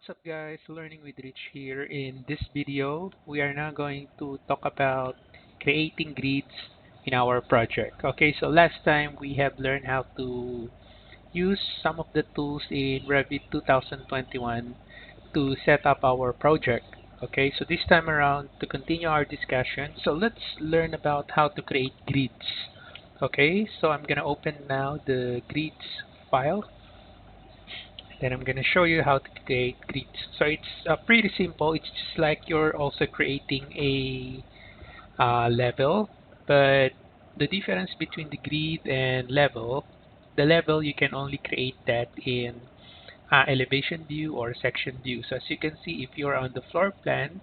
What's up guys, Learning with Rich here. In this video, we are now going to talk about creating grids in our project. Okay, so last time we have learned how to use some of the tools in Revit 2021 to set up our project. Okay, so this time around, to continue our discussion, so let's learn about how to create grids. Okay, so I'm gonna open now the grids file. Then I'm going to show you how to create grids. So it's pretty simple. It's just like you're also creating a level, but the difference between the grid and level, the level you can only create that in elevation view or section view. So as you can see, if you're on the floor plan,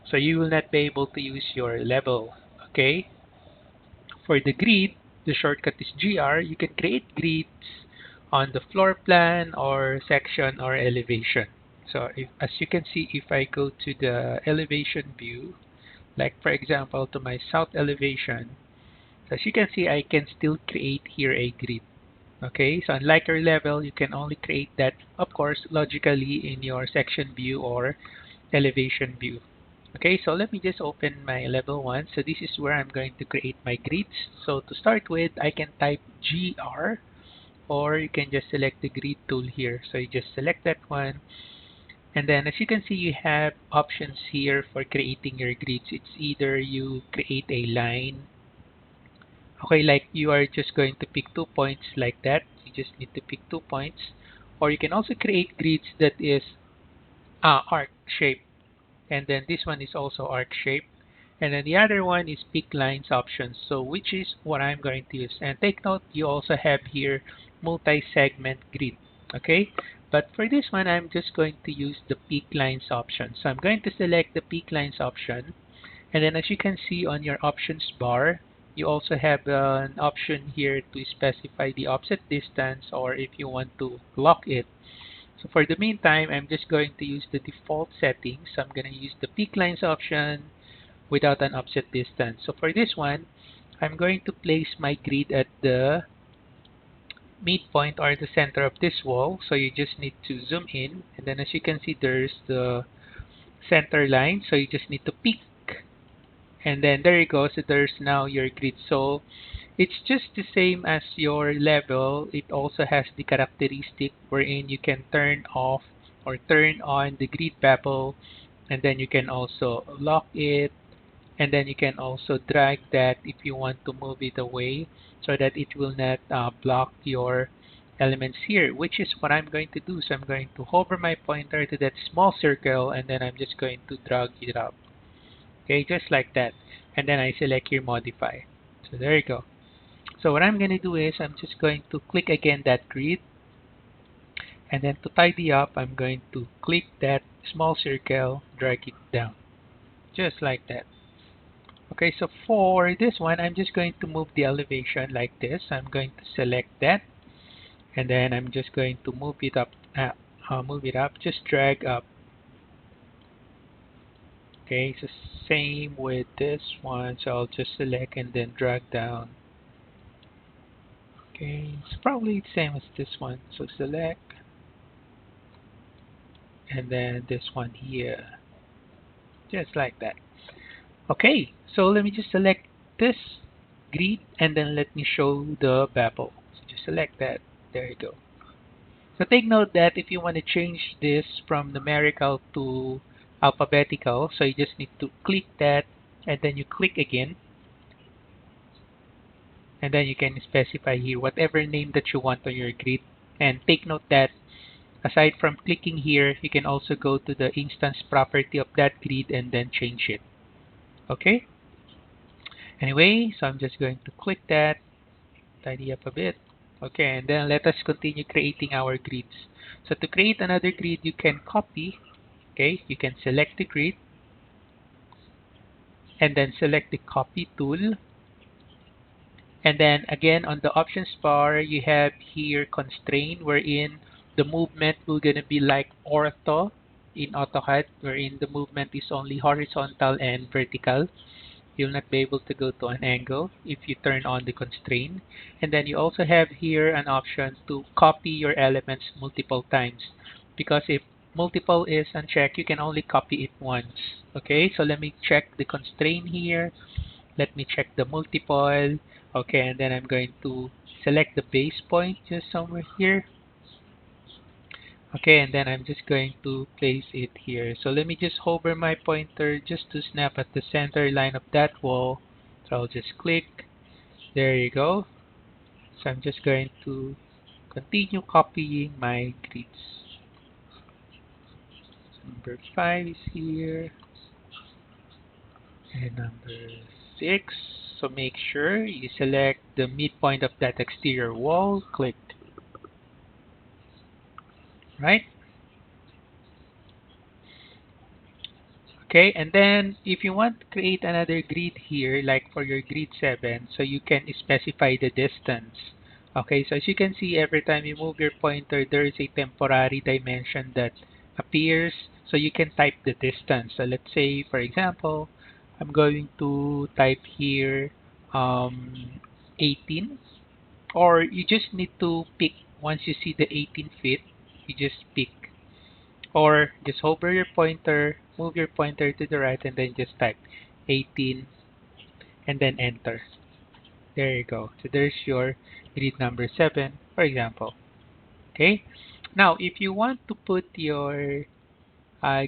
so you will not be able to use your level. Okay. For the grid, the shortcut is GR. You can create grids on the floor plan or section or elevation. So as you can see, if I go to the elevation view, like for example to my south elevation, so as you can see, I can still create here a grid. Okay, so unlike your level, you can only create that, of course, logically in your section view or elevation view. Okay, so let me just open my level 1. So this is where I'm going to create my grids. So to start with, I can type GR, or you can just select the grid tool here. So you just select that one. And then as you can see, you have options here for creating your grids. It's either you create a line. Okay, like you are just going to pick 2 points like that. You just need to pick 2 points. Or you can also create grids that is arc shape. And then this one is also arc shape, and then the other one is pick lines options, so which is what I'm going to use. And take note, you also have here multi-segment grid. Okay, but for this one I'm just going to use the pick lines option. So I'm going to select the pick lines option, and then as you can see on your options bar, you also have an option here to specify the offset distance, or if you want to lock it. So for the meantime, I'm just going to use the default settings. So I'm going to use the peak lines option without an offset distance. So for this one, I'm going to place my grid at the midpoint or the center of this wall. So you just need to zoom in, and then as you can see, there's the center line. So you just need to pick, and then there you go. So there's now your grid. So it's just the same as your level. It also has the characteristic wherein you can turn off or turn on the grid bubble, and then you can also lock it, and then you can also drag that if you want to move it away so that it will not block your elements here, which is what I'm going to do. So I'm going to hover my pointer to that small circle, and then I'm just going to drag it up. Okay, just like that. And then I select here modify. So there you go. So what I'm going to do is I'm just going to click again that grid, and then to tidy up I'm going to click that small circle, drag it down just like that. Okay, so for this one I'm just going to move the elevation like this. I'm going to select that, and then I'm just going to move it up, just drag up. Okay, so same with this one, so I'll just select and then drag down. Okay, it's probably the same as this one. So select, and then this one here, just like that. Okay, so let me just select this grid, and then let me show the bevel. So just select that. There you go. So take note that if you want to change this from numerical to alphabetical, so you just need to click that, and then you click again, and then you can specify here whatever name that you want on your grid. And take note that aside from clicking here, you can also go to the instance property of that grid and then change it. Okay? Anyway, so I'm just going to click that, tidy up a bit. Okay, and then let us continue creating our grids. So to create another grid, you can copy. Okay, you can select the grid, and then select the copy tool. And then again on the options bar, you have here constraint, wherein the movement will gonna be like ortho in AutoCAD, wherein the movement is only horizontal and vertical. You'll not be able to go to an angle if you turn on the constraint. And then you also have here an option to copy your elements multiple times, because if multiple is unchecked, you can only copy it once. Okay, so let me check the constraint here. Let me check the multiple. Okay, and then I'm going to select the base point just somewhere here. Okay, and then I'm just going to place it here. So let me just hover my pointer just to snap at the center line of that wall. So I'll just click. There you go. So I'm just going to continue copying my grids. Number 5 is here. And number 6. So make sure you select the midpoint of that exterior wall. Click. Right? Okay, and then if you want to create another grid here, like for your grid 7, so you can specify the distance. Okay, so as you can see, every time you move your pointer, there is a temporary dimension that appears, so you can type the distance. So let's say, for example, I'm going to type here 18, or you just need to pick, once you see the 18 feet, you just pick, or just hover your pointer, move your pointer to the right, and then just type 18 and then enter. There you go. So there's your grid number 7, for example. Okay. Now, if you want to put your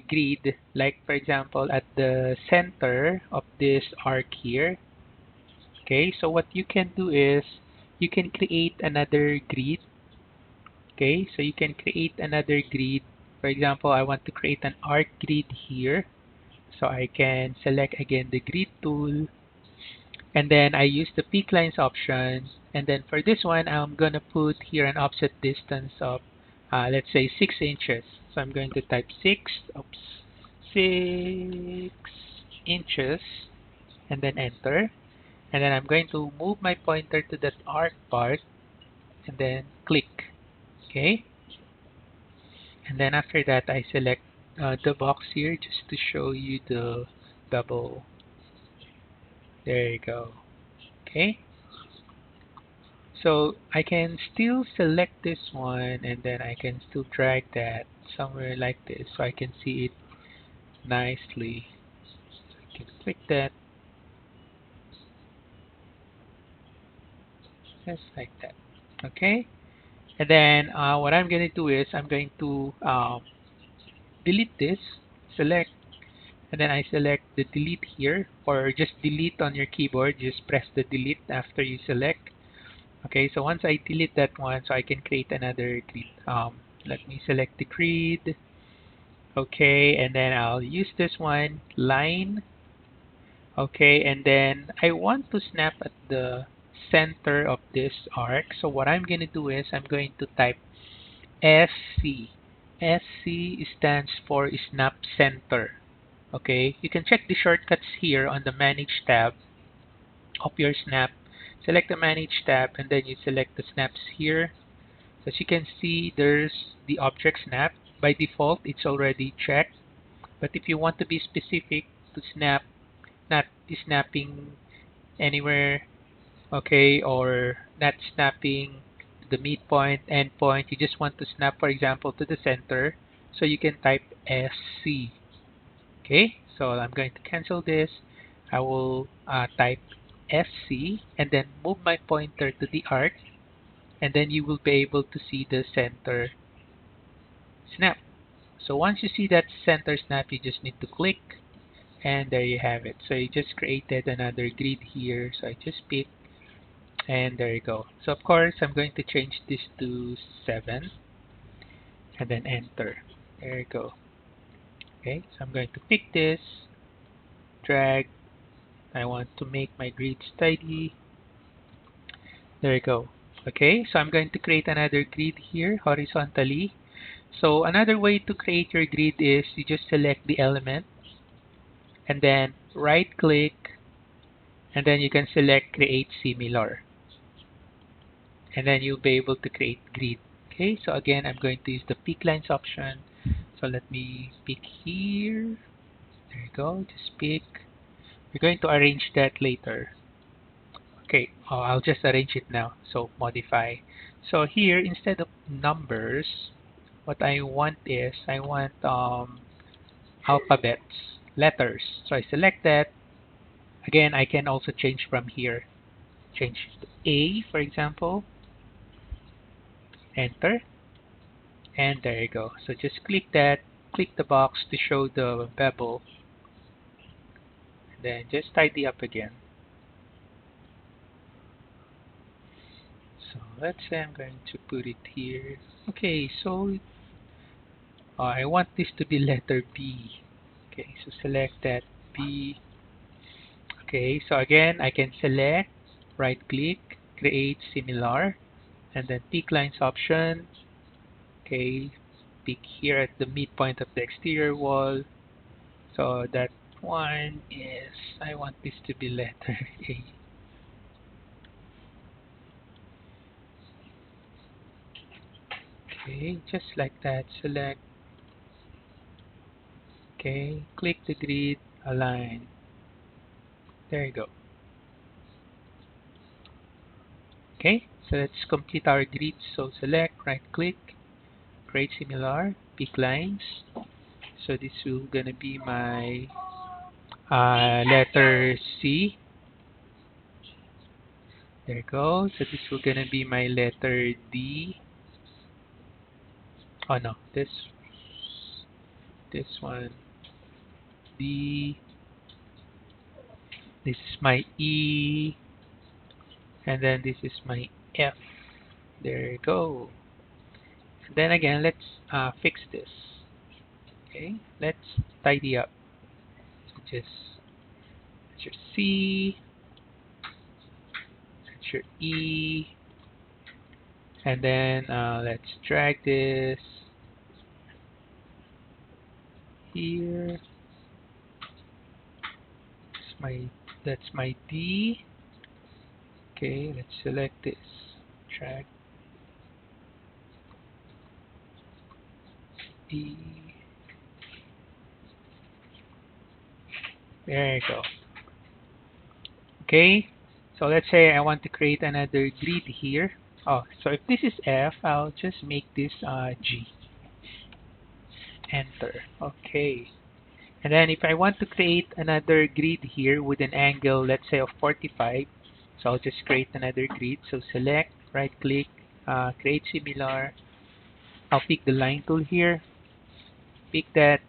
grid, like for example, at the center of this arc here, okay, so what you can do is you can create another grid. Okay, so you can create another grid. For example, I want to create an arc grid here. So I can select again the grid tool, and then I use the peak lines option, and then for this one I'm gonna put here an offset distance of let's say 6 inches. So I'm going to type 6 inches and then enter, and then I'm going to move my pointer to that arc part and then click. Okay, and then after that I select the box here just to show you the double. There you go. Okay, so I can still select this one, and then I can still drag that somewhere like this so I can see it nicely. So I can click that just like that. Okay, and then what I'm going to do is I'm going to delete this, select, and then I select the delete here, or just delete on your keyboard. Just press the delete after you select. Okay, so once I delete that one, so I can create another grid. Let me select the grid. Okay, and then I'll use this one, line. Okay, and then I want to snap at the center of this arc. So what I'm going to do is I'm going to type SC. SC stands for Snap Center. Okay, you can check the shortcuts here on the Manage tab of your snap. Select the Manage tab, and then you select the snaps here. So as you can see, there's the object snap. By default, it's already checked. But if you want to be specific to snap, not snapping anywhere, okay, or not snapping to the midpoint, endpoint, you just want to snap, for example, to the center, so you can type SC. Okay, so I'm going to cancel this. I will type SC and then move my pointer to the arc, and then you will be able to see the center snap. So once you see that center snap, you just need to click, and there you have it. So you just created another grid here. So I just pick, and there you go. So of course I'm going to change this to 7 and then enter. There you go. Okay, so I'm going to pick this, drag. I want to make my grids tidy. There you go. Okay, so I'm going to create another grid here horizontally. So another way to create your grid is you just select the element and then right click, and then you can select create similar, and then you'll be able to create grid. Okay, so again I'm going to use the peak lines option. So let me pick here. There you go, just pick. We're going to arrange that later. Okay, I'll just arrange it now. So modify. So here, instead of numbers, what I want is I want alphabets, letters. So I select that. Again, I can also change from here. Change to A, for example. Enter. And there you go. So just click that. Click the box to show the bevel. Then just tidy up again. So let's say I'm going to put it here. Okay, so I want this to be letter B. Okay, so select that B. Okay, so again, I can select, right click, create similar, and then pick lines option. Okay, pick here at the midpoint of the exterior wall. So that one is, I want this to be letter A. Okay, just like that, select. Okay, click the grid, align. There you go. Okay, so let's complete our grid. So select, right click, create similar, pick lines. So this will gonna be my letter C. There you go. So this will gonna be my letter D. Oh no, this one D. This is my E, and then this is my F. There you go. Then again, let's fix this. Okay, let's tidy up. So just that's your C, that's your E, and then let's drag this here. That's my D. Okay, let's select this. Drag D. There you go. Okay, so let's say I want to create another grid here. Oh, so if this is F, I'll just make this G. Enter. Okay. And then if I want to create another grid here with an angle, let's say of 45, so I'll just create another grid. So select, right click, create similar. I'll pick the line tool here, pick that,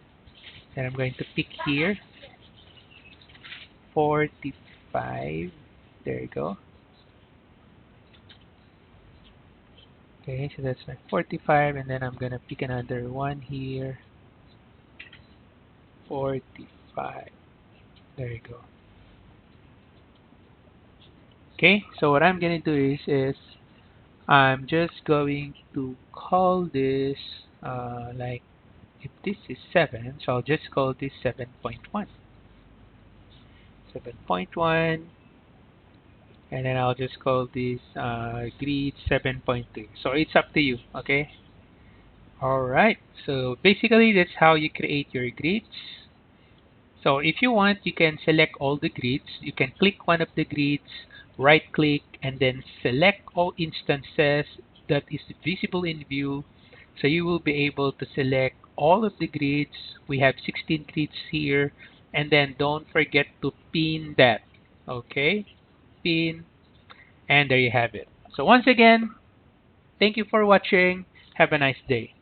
and I'm going to pick here, 45. There you go. Okay, so that's my 45, and then I'm gonna pick another one here, 45. There you go. Okay, so what I'm gonna do is I'm just going to call this like if this is 7, so I'll just call this 7.1. 7.1, and then I'll just call this grid 7.2. So it's up to you, okay? Alright, so basically that's how you create your grids. So if you want, you can select all the grids. You can click one of the grids, right click, and then select all instances that is visible in view. So you will be able to select all of the grids. We have 16 grids here. And then don't forget to pin that. Okay? Pin. And there you have it. So once again, thank you for watching. Have a nice day.